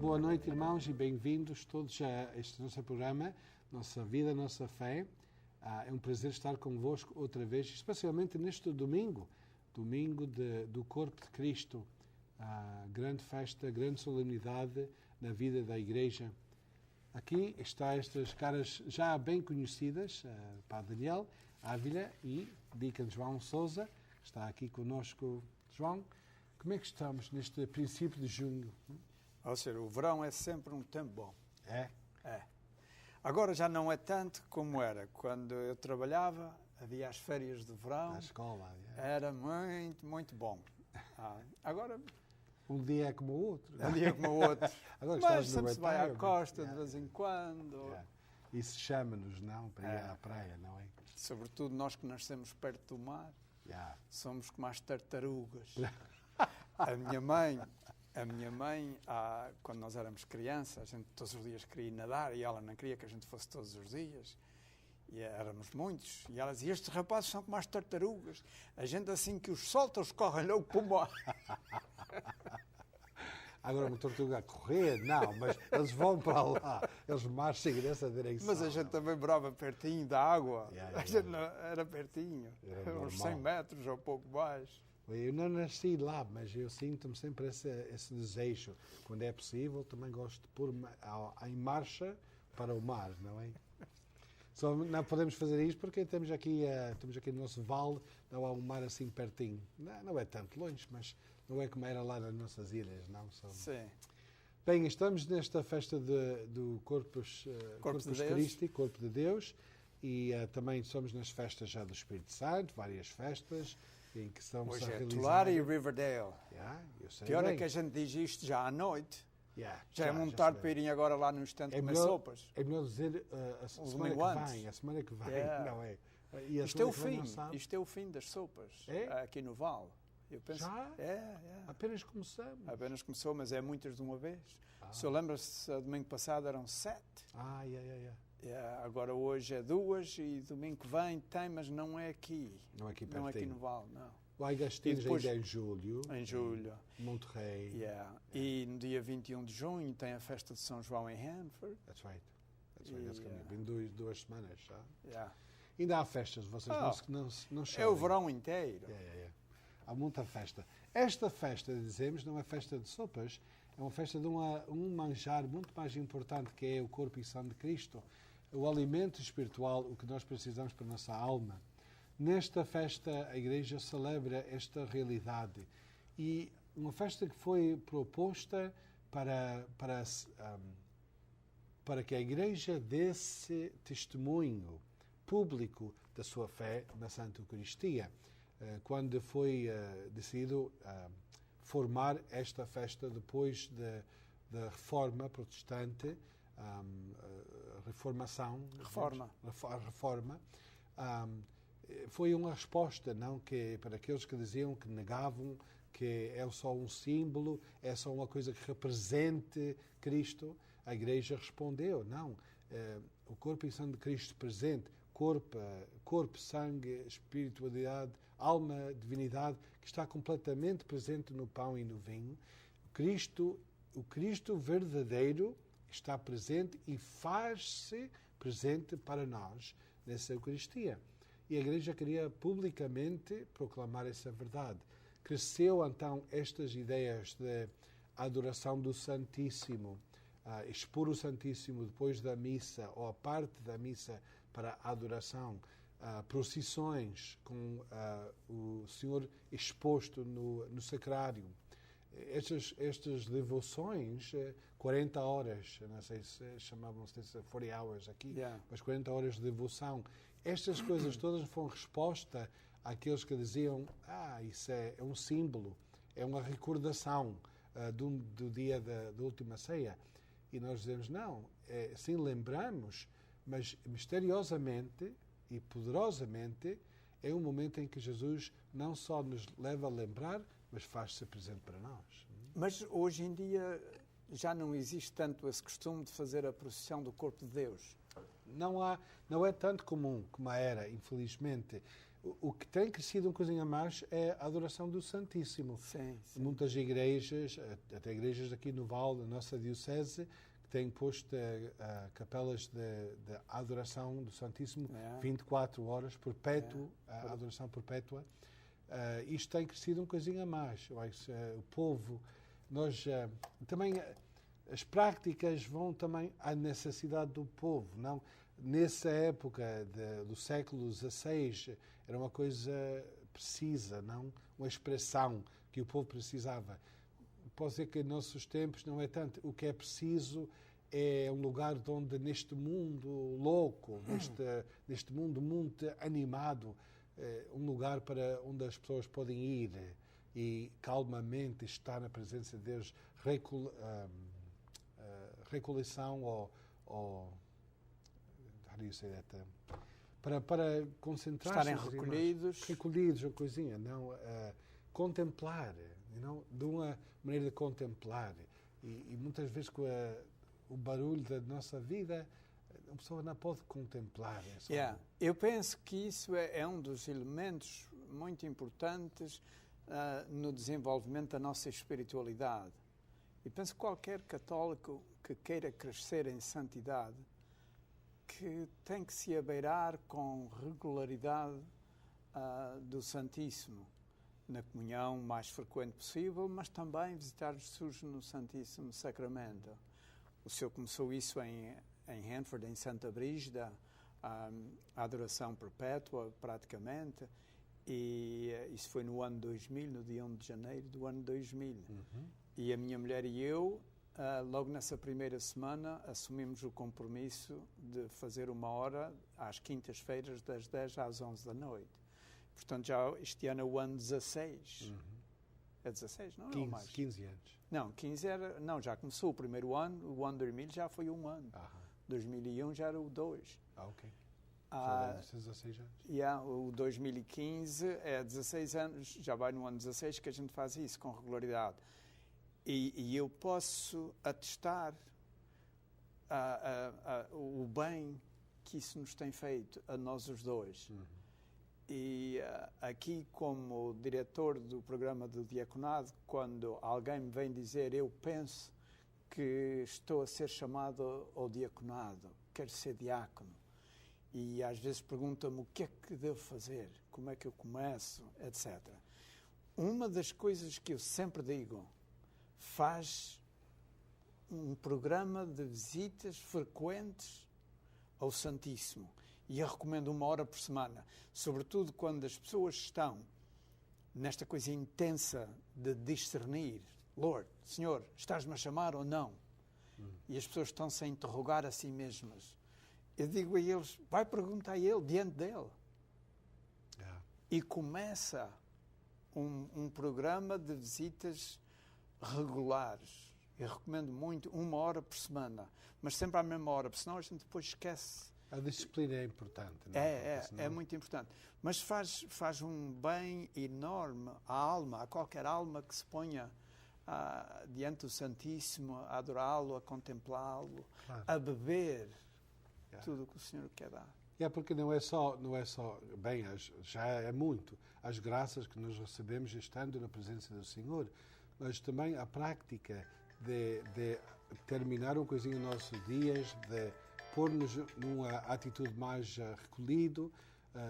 boa noite, irmãos, e bem-vindos todos a este nosso programa, Nossa Vida, Nossa Fé. É um prazer estar convosco outra vez, especialmente neste domingo do Corpo de Cristo, grande festa, grande solenidade na vida da Igreja. Aqui está estas caras já bem conhecidas, Padre Daniel Ávila e Deacon João Sousa, está aqui conosco. João, como é que estamos neste princípio de junho? Ou seja, o verão é sempre um tempo bom. É? É. Agora já não é tanto como era. Quando eu trabalhava, havia as férias de verão. Na escola. É. Era muito, muito bom. Agora... Um dia é como o outro. Um dia é como o outro. Agora mas sempre se vai à costa de vez em quando. Isso chama-nos, não, para ir à praia, não é? Sobretudo nós que nascemos perto do mar. Somos como as tartarugas. A minha mãe, quando nós éramos crianças, a gente todos os dias queria ir nadar e ela não queria que a gente fosse todos os dias. E éramos muitos. E ela dizia, estes rapazes são como as tartarugas. A gente assim que os solta, os correm logo para o mar. Agora uma tortuga a correr, não, mas eles vão para lá, eles marcham nessa direção. Mas a gente também morava pertinho da água. A gente não, era pertinho, era uns 100 metros ou pouco mais. Eu não nasci lá, mas eu sinto-me sempre esse desejo. Quando é possível, também gosto de pôr-me em marcha para o mar, não é? Só não podemos fazer isto porque temos aqui no nosso vale, não há um mar assim pertinho. Não é tanto longe, mas não é como era lá nas nossas ilhas, não? Sim. Bem, estamos nesta festa do Corpus Christi, Corpo de Deus, e também somos nas festas já do Espírito Santo, várias festas em que são hoje é realizadas. Tulare e Riverdale. Pior é que a gente diz isto já à noite. Já é muito tarde para irem agora lá no instante comer sopas. É melhor dizer a semana que vem, não é? E isto é o fim. Isto é o fim das sopas aqui no Vale. Eu penso, já? Apenas começamos. Apenas começou, mas é muitas de uma vez. Se eu lembro-se, domingo passado eram 7. Agora hoje é 2 e domingo que vem tem, mas não é aqui. Não é aqui pertinho. Não é aqui no Vale, não. O Agastino ainda é em julho. Em julho. Monterrey. E no dia 21 de junho tem a festa de São João em Hanford. That's right. Em 2 semanas já. Yeah. Ainda há festas, vocês não chegam. É o verão inteiro. Há muita festa. Esta festa, dizemos, não é festa de sopas, é uma festa de um manjar muito mais importante, que é o corpo e sangue de Cristo. O alimento espiritual, o que nós precisamos para a nossa alma. Nesta festa, a Igreja celebra esta realidade. E uma festa que foi proposta para que a Igreja desse testemunho público da sua fé na Santa Eucaristia. Quando foi decidido formar esta festa depois da Reforma Protestante, Reforma, foi uma resposta, não, que para aqueles que diziam que negavam que é só um símbolo, é só uma coisa que represente Cristo. A Igreja respondeu, não, o corpo e sangue de Cristo presente, corpo, sangue, espiritualidade, alma, divindade, que está completamente presente no pão e no vinho. O Cristo verdadeiro está presente e faz-se presente para nós nessa Eucaristia. E a Igreja queria publicamente proclamar essa verdade. Cresceu então estas ideias de adoração do Santíssimo, expor o Santíssimo depois da missa ou a parte da missa para a adoração, procissões com o Senhor exposto no sacrário. Estas devoções, 40 horas, não sei se chamavam-se 40 hours aqui, mas 40 horas de devoção, estas coisas todas foram resposta àqueles que diziam, isso é um símbolo, é uma recordação do dia da última ceia. E nós dizemos, não, sim, lembramos, mas misteriosamente e poderosamente é um momento em que Jesus não só nos leva a lembrar, mas faz-se presente para nós. Mas hoje em dia já não existe tanto esse costume de fazer a procissão do Corpo de Deus. Não é tanto comum como era, infelizmente. O que tem crescido um coisinha mais é a adoração do Santíssimo. Sim. Muitas igrejas, até igrejas aqui no Val, da nossa diocese, que têm posto capelas de adoração do Santíssimo 24 horas, perpétuo, a adoração perpétua. Isto tem crescido um coisinha mais. O povo, também as práticas vão também à necessidade do povo, não? Nessa época do século XVI era uma coisa precisa, não? Uma expressão que o povo precisava. Posso dizer que em nossos tempos não é tanto. O que é preciso é um lugar onde neste mundo louco, neste mundo muito animado, um lugar para onde as pessoas podem ir e calmamente estar na presença de Deus, recolhição ou para concentrar-se, estarem recolhidos, uma coisinha, não contemplar, de uma maneira de contemplar e muitas vezes com o barulho da nossa vida a pessoa não pode contemplar. Eu penso que isso é um dos elementos muito importantes no desenvolvimento da nossa espiritualidade. E penso que qualquer católico que queira crescer em santidade que tem que se abeirar com regularidade do Santíssimo, na comunhão mais frequente possível, mas também visitar Jesus no Santíssimo Sacramento. O Senhor começou isso em Hanford, em Santa Brígida, a adoração perpétua, praticamente, e isso foi no ano 2000, no dia 1 de janeiro do ano 2000. E a minha mulher e eu, logo nessa primeira semana, assumimos o compromisso de fazer 1 hora às quintas-feiras, das 10 às 11 da noite. Portanto, já este ano é o ano 16. É 16, não? 15, mais? 15 anos. Não, 15 era... Não, já começou o primeiro ano, o ano 2000 já foi 1 ano. 2001 já era o 2. Ok. Já 16 anos. O 2015 é 16 anos, já vai no ano 16 que a gente faz isso com regularidade. E eu posso atestar o bem que isso nos tem feito, a nós os dois. E aqui, como diretor do programa do diaconado, quando alguém me vem dizer eu penso que estou a ser chamado ao diaconado, quero ser diácono, e às vezes pergunta-me o que é que devo fazer, como é que eu começo, etc. Uma das coisas que eu sempre digo, faz um programa de visitas frequentes ao Santíssimo. E eu recomendo 1 hora por semana, sobretudo quando as pessoas estão nesta coisa intensa de discernir. Lord, Senhor, estás-me a chamar ou não? E as pessoas estão-se a interrogar a si mesmas. Eu digo a eles, vai perguntar a Ele, diante dEle. E começa um programa de visitas regulares. Eu recomendo muito 1 hora por semana, mas sempre à mesma hora, porque senão a gente depois esquece. A disciplina é importante. Não? É muito importante. Mas faz um bem enorme à alma, a qualquer alma que se ponha diante do Santíssimo, a adorá-lo, a contemplá-lo, a beber tudo o que o Senhor quer dar. Porque não é só, bem, já é muito, as graças que nós recebemos estando na presença do Senhor, mas também a prática de terminar um coisinho nos nossos dias, de pôr-nos numa atitude mais recolhido,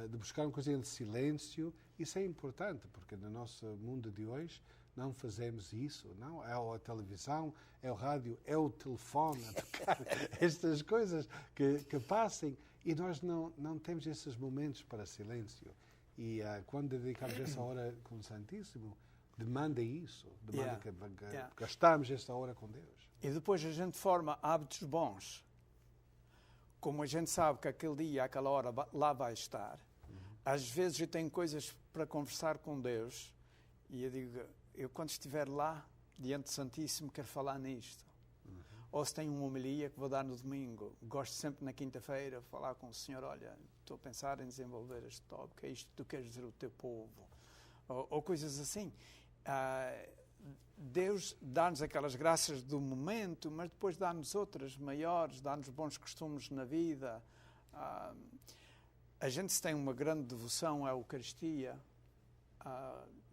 de buscar uma coisinha de silêncio. Isso é importante, porque no nosso mundo de hoje não fazemos isso, não? É a televisão, é o rádio, é o telefone, estas coisas que passem, e nós não temos esses momentos para silêncio. E quando dedicamos essa hora com o Santíssimo, demanda isso, demanda que gastamos esta hora com Deus. E depois a gente forma hábitos bons. Como a gente sabe que aquele dia, aquela hora, lá vai estar, às vezes eu tenho coisas para conversar com Deus e eu digo, eu quando estiver lá, diante do Santíssimo, quero falar nisto. Ou se tenho uma homilia que vou dar no domingo, gosto sempre na quinta-feira de falar com o Senhor, olha, estou a pensar em desenvolver este tópico, é isto que tu queres dizer ao teu povo, ou coisas assim. Deus dá-nos aquelas graças do momento, mas depois dá-nos outras maiores, dá-nos bons costumes na vida. a gente se tem uma grande devoção à Eucaristia,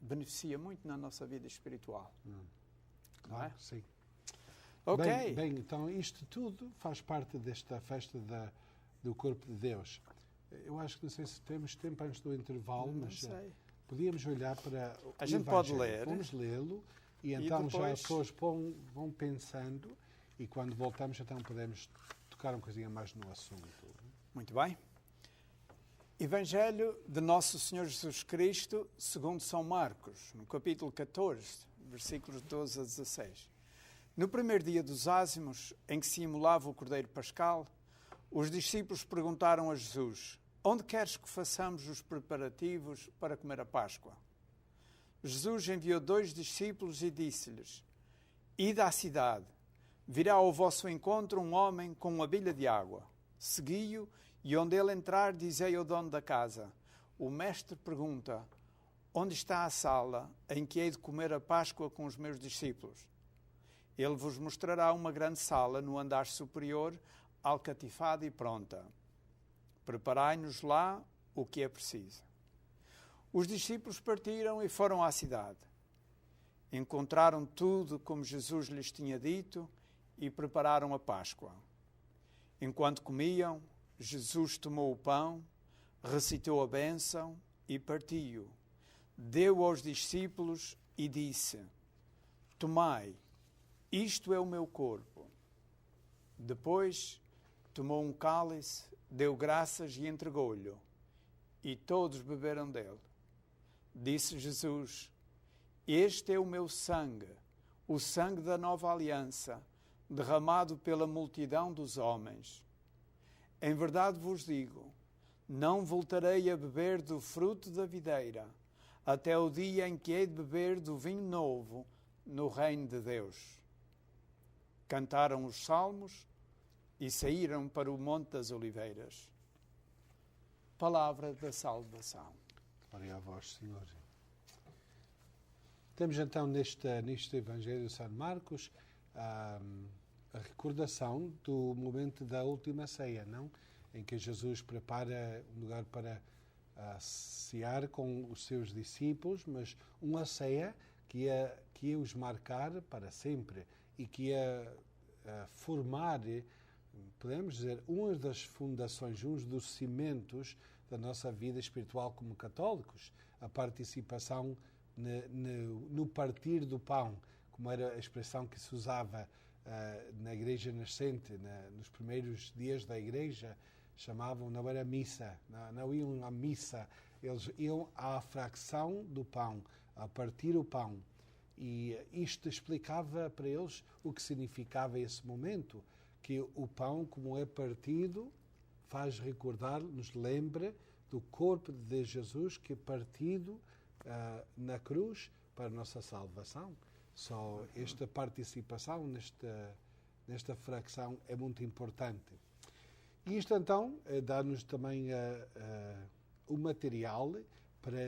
beneficia muito na nossa vida espiritual. Claro, não é? Sim. Ok. Bem, então isto tudo faz parte desta festa do corpo de Deus. Eu acho que não sei se temos tempo antes do intervalo, mas podíamos olhar para o A gente Evangelho. pode ler. Vamos lê-lo e então depois... já as pessoas vão pensando e quando voltamos então podemos tocar um coisinha mais no assunto. Muito bem. Evangelho de Nosso Senhor Jesus Cristo, segundo São Marcos, no capítulo 14, versículos 12 a 16. No primeiro dia dos ázimos, em que se imolava o Cordeiro Pascal, os discípulos perguntaram a Jesus: onde queres que façamos os preparativos para comer a Páscoa? Jesus enviou 2 discípulos e disse-lhes: ide à cidade, virá ao vosso encontro um homem com uma bilha de água. Segui-o, e onde ele entrar, dizei ao dono da casa: o mestre pergunta: onde está a sala em que hei de comer a Páscoa com os meus discípulos? Ele vos mostrará uma grande sala no andar superior, alcatifada e pronta. Preparai-nos lá o que é preciso. Os discípulos partiram e foram à cidade. Encontraram tudo como Jesus lhes tinha dito e prepararam a Páscoa. Enquanto comiam, Jesus tomou o pão, recitou a bênção e partiu. Deu aos discípulos e disse: tomai, isto é o meu corpo. Depois tomou um cálice, deu graças e entregou-lhe. E todos beberam dele. Disse Jesus: este é o meu sangue, o sangue da nova aliança, derramado pela multidão dos homens. Em verdade vos digo, não voltarei a beber do fruto da videira, até o dia em que hei de beber do vinho novo no reino de Deus. Cantaram os salmos e saíram para o Monte das Oliveiras. Palavra da salvação. Glória a vós, Senhor. Temos então neste Evangelho de São Marcos a recordação do momento da última ceia, não? Em que Jesus prepara um lugar para cear com os seus discípulos, mas uma ceia que ia os marcar para sempre e que ia formar, podemos dizer, uma das fundações, um dos cimentos da nossa vida espiritual como católicos, a participação no partir do pão, como era a expressão que se usava na Igreja Nascente, nos primeiros dias da Igreja, chamavam, não era missa, não iam à missa, eles iam à fracção do pão, a partir o pão. E isto explicava para eles o que significava esse momento, que o pão, como é partido, faz recordar, nos lembra do corpo de Jesus que é partido na cruz para a nossa salvação. Só esta participação nesta fracção é muito importante. E isto então dá-nos também o material para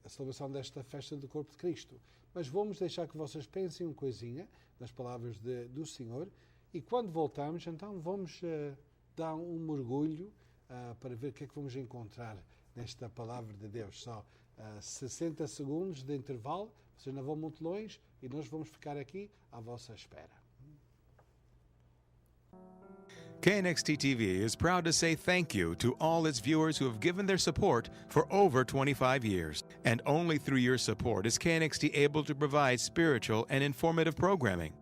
a celebração desta festa do corpo de Cristo. Mas vamos deixar que vocês pensem uma coisinha nas palavras do Senhor e quando voltamos, então vamos dar um mergulho para ver o que é que vamos encontrar nesta palavra de Deus. Só 60 segundos de intervalo, vocês não vão muito longe e nós vamos ficar aqui à vossa espera. KNXT TV is proud to say thank you to all its viewers who have given their support for over 25 years. And only through your support is KNXT able to provide spiritual and informative programming.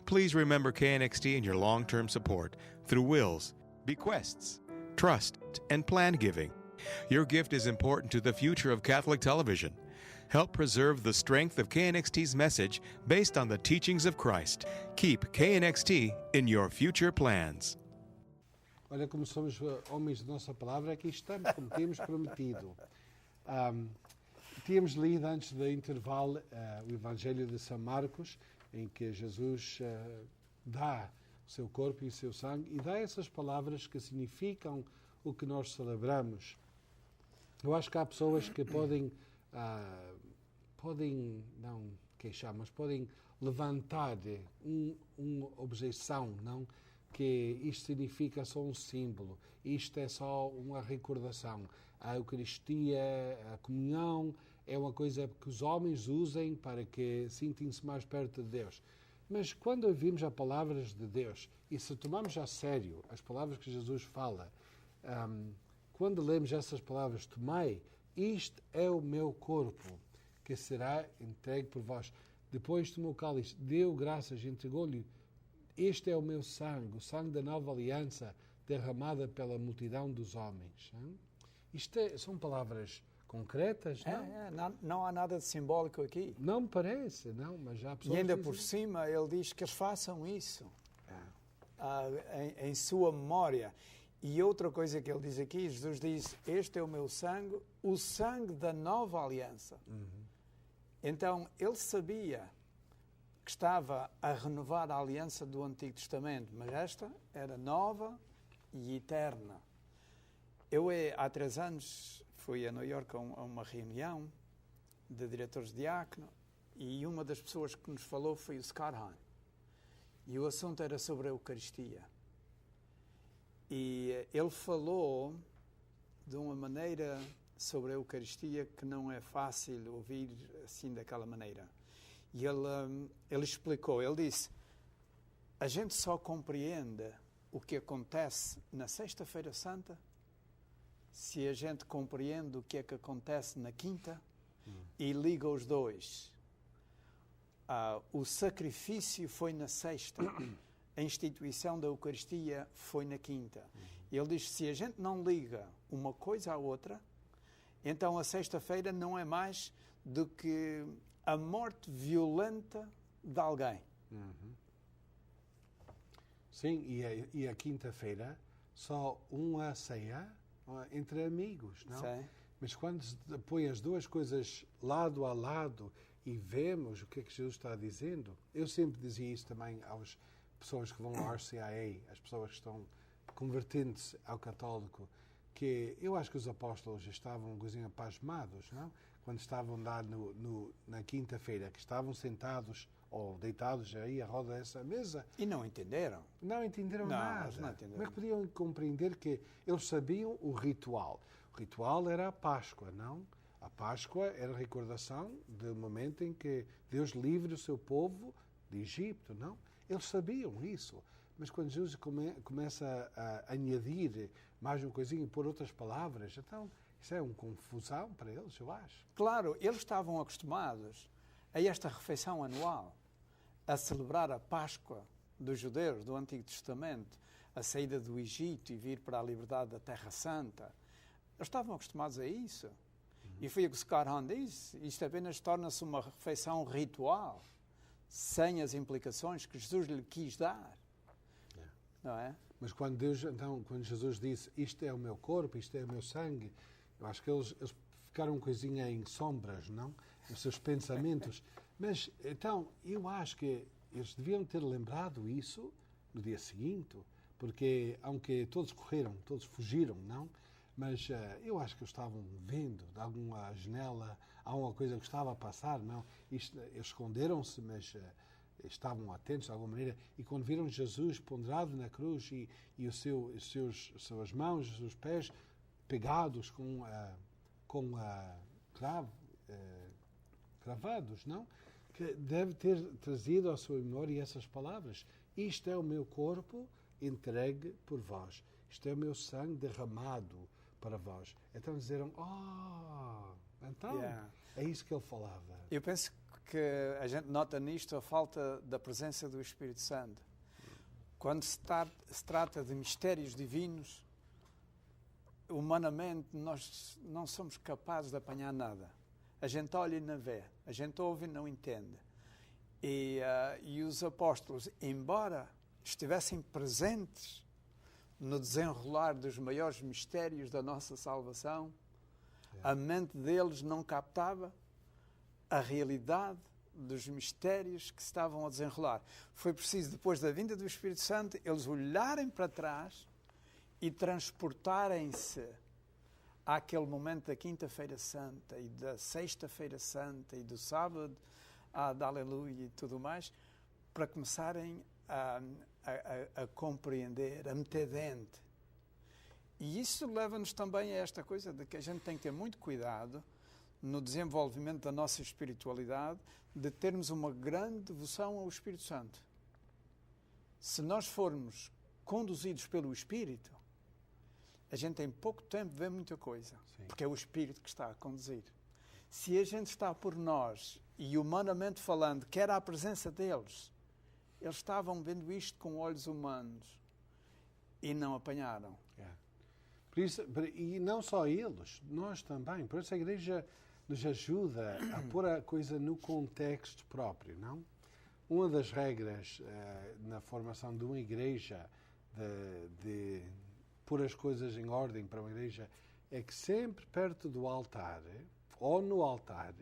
Please remember KNXT in your long-term support through wills, bequests, trust, and plan giving. Your gift is important to the future of Catholic television. Help preserve the strength of KNXT's message based on the teachings of Christ. Keep KNXT in your future plans. Olha, como somos homens de nossa palavra, aqui estamos, como tínhamos prometido. Tínhamos lido antes do intervalo o Evangelho de São Marcos, em que Jesus dá o seu corpo e o seu sangue e dá essas palavras que significam o que nós celebramos. Eu acho que há pessoas que podem não queixar, mas podem levantar uma objeção, não? que isto significa só um símbolo, isto é só uma recordação. A Eucaristia, a comunhão, é uma coisa que os homens usem para que sintam-se mais perto de Deus. Mas quando ouvimos as palavras de Deus, e se tomamos a sério as palavras que Jesus fala, quando lemos essas palavras, tomai, isto é o meu corpo, que será entregue por vós. Depois tomou o cálice, deu graças, entregou-lhe, este é o meu sangue, o sangue da nova aliança, derramada pela multidão dos homens. Isto são palavras concretas, não? Não há nada de simbólico aqui. Não me parece, não, mas há pessoas e ainda que por dizem... cima ele diz que eles façam isso em sua memória. E outra coisa que ele diz aqui, Jesus diz, este é o meu sangue, o sangue da nova aliança. Então ele sabia que estava a renovar a aliança do Antigo Testamento, mas esta era nova e eterna. Eu, há 3 anos, fui a Nova Iorque a uma reunião de diretores de diácono e uma das pessoas que nos falou foi o Scott Hahn. E o assunto era sobre a Eucaristia. E ele falou de uma maneira sobre a Eucaristia que não é fácil ouvir assim daquela maneira. E ele explicou, ele disse, a gente só compreende o que acontece na Sexta-feira Santa se a gente compreende o que é que acontece na Quinta e liga os dois. O sacrifício foi na Sexta, a instituição da Eucaristia foi na Quinta. Ele diz, se a gente não liga uma coisa à outra, então a Sexta-feira não é mais do que a morte violenta de alguém. Sim, e a Quinta-feira só uma ceia entre amigos, não? Sim. Mas quando se põe as duas coisas lado a lado e vemos o que é que Jesus está dizendo, eu sempre dizia isso também às pessoas que vão ao RCIA, as pessoas que estão convertendo-se ao católico, que eu acho que os apóstolos estavam um bocadinho pasmados, não? Quando estavam lá na quinta-feira, que estavam sentados ou deitados aí à roda dessa mesa. E não entenderam. Não entenderam nada. Não entenderam. Como é que podiam compreender que eles sabiam o ritual? O ritual era a Páscoa, não? A Páscoa era a recordação do momento em que Deus livra o seu povo de Egito, não? Eles sabiam isso. Mas quando Jesus começa a añadir mais uma coisinha por outras palavras, então isso é uma confusão para eles, eu acho. Claro, eles estavam acostumados a esta refeição anual, a celebrar a Páscoa dos judeus do Antigo Testamento, a saída do Egito e vir para a liberdade da Terra Santa. Eles estavam acostumados a isso. E foi o que Scott Hahn disse, isto apenas torna-se uma refeição ritual, sem as implicações que Jesus lhe quis dar. Não é? Mas quando Jesus disse, isto é o meu corpo, isto é o meu sangue, eu acho que eles ficaram coisinha em sombras, não? Os seus pensamentos. Mas, então, eu acho que eles deviam ter lembrado isso no dia seguinte, porque, aunque todos correram, todos fugiram, não? Mas eu acho que eles estavam vendo de alguma janela alguma coisa que estava a passar, não? Eles esconderam-se, mas estavam atentos de alguma maneira. E quando viram Jesus ponderado na cruz e suas mãos, os seus pés pegados com cravados, não? Que deve ter trazido à sua memória essas palavras. Isto é o meu corpo entregue por vós. Isto é o meu sangue derramado para vós. Então disseram, então é isso que ele falava. Eu penso que a gente nota nisto a falta da presença do Espírito Santo. Quando se trata de mistérios divinos, humanamente nós não somos capazes de apanhar nada. A gente olha e não vê, a gente ouve e não entende. E os apóstolos, embora estivessem presentes no desenrolar dos maiores mistérios da nossa salvação, a mente deles não captava a realidade dos mistérios que estavam a desenrolar. Foi preciso, depois da vinda do Espírito Santo, eles olharem para trás e transportarem-se àquele momento da Quinta-feira Santa e da Sexta-feira Santa e do sábado da Aleluia e tudo mais, para começarem a compreender, a meter dente. E isso leva-nos também a esta coisa de que a gente tem que ter muito cuidado no desenvolvimento da nossa espiritualidade, de termos uma grande devoção ao Espírito Santo. Se nós formos conduzidos pelo Espírito, a gente em pouco tempo vê muita coisa, porque é o Espírito que está a conduzir. Se a gente está por nós, e humanamente falando, quer a presença deles, eles estavam vendo isto com olhos humanos e não apanharam. Por isso, e não só eles, nós também. Por isso a Igreja nos ajuda a pôr a coisa no contexto próprio, não? Uma das regras na formação de uma igreja, de pôr as coisas em ordem para uma igreja, é que sempre perto do altar, ou no altar,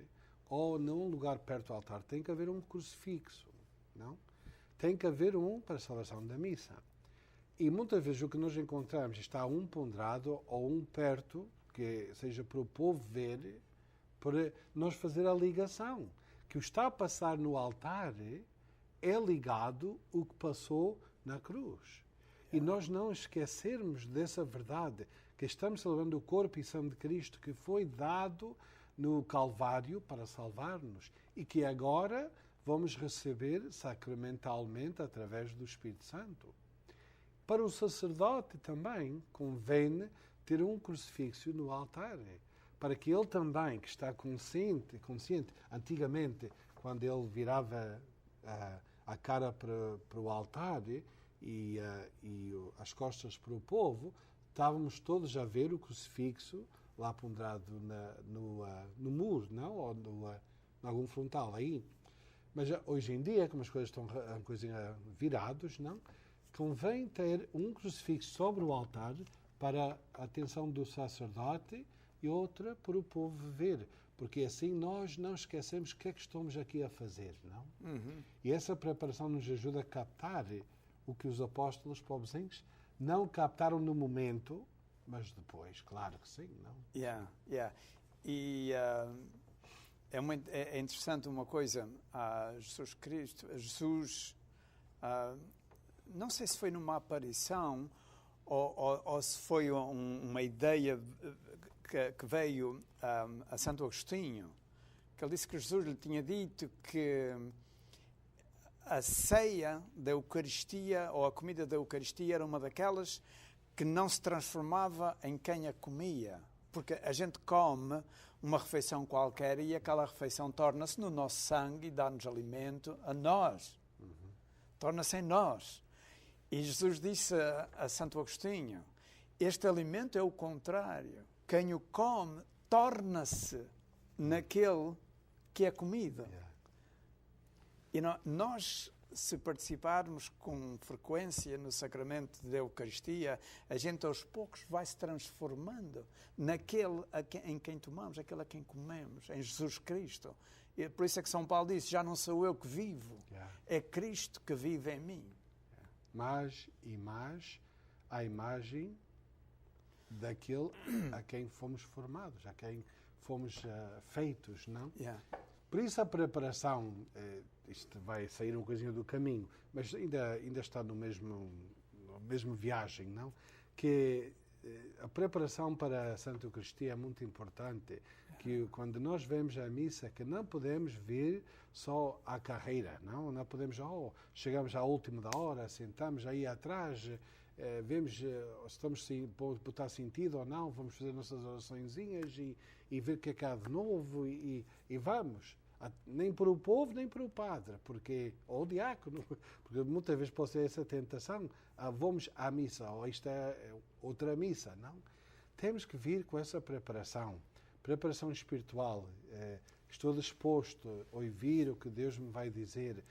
ou num lugar perto do altar, tem que haver um crucifixo, não? Tem que haver um para a celebração da missa. E muitas vezes o que nós encontramos está um ponderado ou um perto, que seja para o povo ver, para nós fazer a ligação. Que o que está a passar no altar é ligado ao que passou na cruz. E nós não esquecermos dessa verdade, que estamos celebrando o corpo e sangue de Cristo que foi dado no Calvário para salvar-nos e que agora vamos receber sacramentalmente através do Espírito Santo. Para o sacerdote também convém ter um crucifixo no altar, para que ele também, que está consciente, antigamente, quando ele virava a cara para o altar e as costas para o povo, estávamos todos a ver o crucifixo lá ponderado no muro, não? Ou em algum frontal aí. Mas hoje em dia, como as coisas estão viradas, não? Convém ter um crucifixo sobre o altar para a atenção do sacerdote e outra para o povo ver. Porque assim nós não esquecemos o que é que estamos aqui a fazer, não? E essa preparação nos ajuda a captar o que os apóstolos pobrezinhos não captaram no momento, mas depois, claro que sim, não? E é interessante uma coisa, Jesus Cristo, não sei se foi numa aparição ou se foi uma ideia que veio a Santo Agostinho, que ele disse que Jesus lhe tinha dito que a ceia da Eucaristia ou a comida da Eucaristia era uma daquelas que não se transformava em quem a comia. Porque a gente come uma refeição qualquer e aquela refeição torna-se no nosso sangue e dá-nos alimento a nós. Torna-se em nós. E Jesus disse a Santo Agostinho, este alimento é o contrário. Quem o come torna-se naquele que é comido. E nós, se participarmos com frequência no sacramento da Eucaristia, a gente aos poucos vai se transformando naquele em quem tomamos, aquele a quem comemos, em Jesus Cristo. E por isso é que São Paulo disse, já não sou eu que vivo, é Cristo que vive em mim. Mais e mais a imagem daquele a quem fomos formados, a quem fomos feitos, não? Por isso a preparação, isto vai sair um coisinho do caminho, mas ainda está no mesmo viagem, não? Que a preparação para a Santa Eucaristia é muito importante, que quando nós vemos a missa, que não podemos vir só à carreira, não podemos, chegamos à última da hora, sentamos aí atrás, vemos se estamos a botar sentido ou não, vamos fazer nossas oraçõezinhas e ver o que é que há de novo e vamos. Nem para o povo, nem para o padre, ou o diácono, porque muitas vezes pode ser essa tentação, vamos à missa, ou isto é outra missa, não? Temos que vir com essa preparação espiritual, estou disposto a ouvir o que Deus me vai dizer,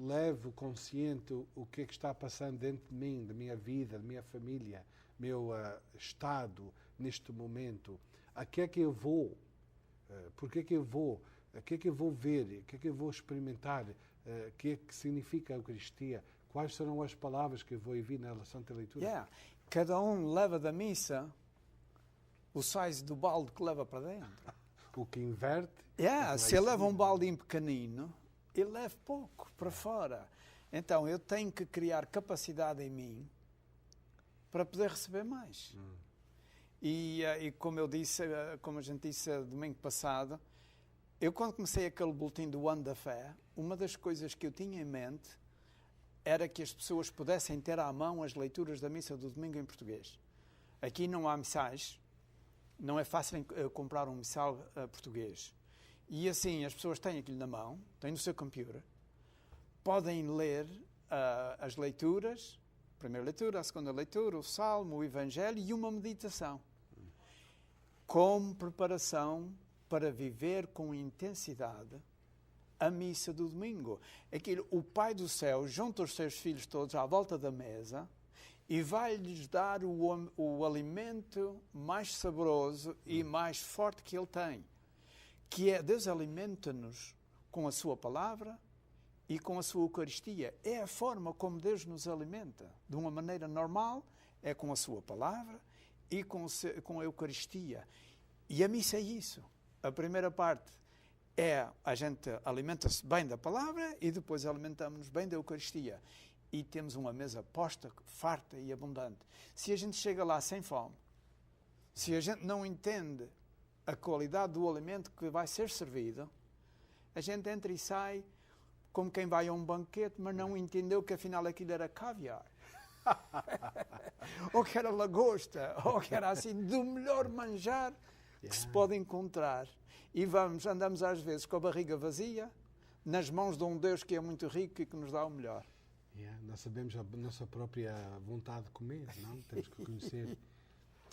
levo consciente o que é que está passando dentro de mim, da minha vida, da minha família, meu estado neste momento, a que é que eu vou, porque é que eu vou, o que é que eu vou ver, o que é que eu vou experimentar, o que é que significa a Eucaristia, quais serão as palavras que eu vou ouvir na Santa Leitura. Cada um leva da missa o size do balde que leva para dentro. O que inverte. Se ele leva um baldinho pequenino, ele leva pouco para fora. Então, eu tenho que criar capacidade em mim para poder receber mais. E como eu disse, como a gente disse domingo passado, eu quando comecei aquele boletim do Ano da Fé, uma das coisas que eu tinha em mente era que as pessoas pudessem ter à mão as leituras da missa do domingo em português. Aqui não há missais, não é fácil comprar um missal português. E assim, as pessoas têm aquilo na mão, têm no seu computer, podem ler as leituras, a primeira leitura, a segunda leitura, o Salmo, o Evangelho e uma meditação. Como preparação para viver com intensidade a missa do domingo. Aquilo, o Pai do Céu junta os seus filhos todos à volta da mesa e vai-lhes dar o alimento mais saboroso e mais forte que Ele tem, que é Deus alimenta-nos com a sua palavra e com a sua Eucaristia. É a forma como Deus nos alimenta. De uma maneira normal, é com a sua palavra e com a Eucaristia. E a missa é isso. A primeira parte é a gente alimenta-se bem da palavra e depois alimentamos-nos bem da Eucaristia. E temos uma mesa posta, farta e abundante. Se a gente chega lá sem fome, se a gente não entende a qualidade do alimento que vai ser servido, a gente entra e sai como quem vai a um banquete, mas não entendeu que afinal aquilo era caviar. Ou que era lagosta, ou que era assim, do melhor manjar que se pode encontrar. E andamos às vezes com a barriga vazia, nas mãos de um Deus que é muito rico e que nos dá o melhor. Nós sabemos a nossa própria vontade de comer, não? Temos que conhecer.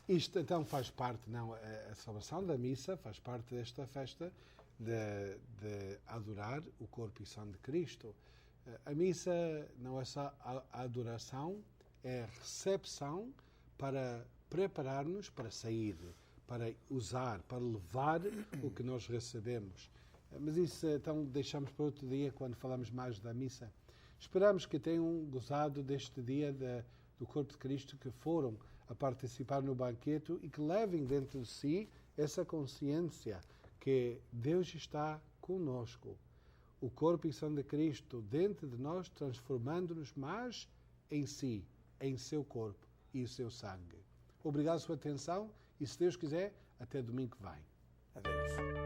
Isto então faz parte, não? A celebração da missa faz parte desta festa de adorar o corpo e sangue de Cristo. A missa não é só a adoração, é a recepção para preparar-nos para sair, para usar, para levar o que nós recebemos. Mas isso então deixamos para outro dia, quando falamos mais da missa. Esperamos que tenham gozado deste dia do corpo de Cristo, que foram a participar no banquete e que levem dentro de si essa consciência que Deus está conosco. O corpo e sangue de Cristo dentro de nós, transformando-nos mais em si, em seu corpo e seu sangue. Obrigado pela sua atenção e, se Deus quiser, até domingo que vem. Adeus.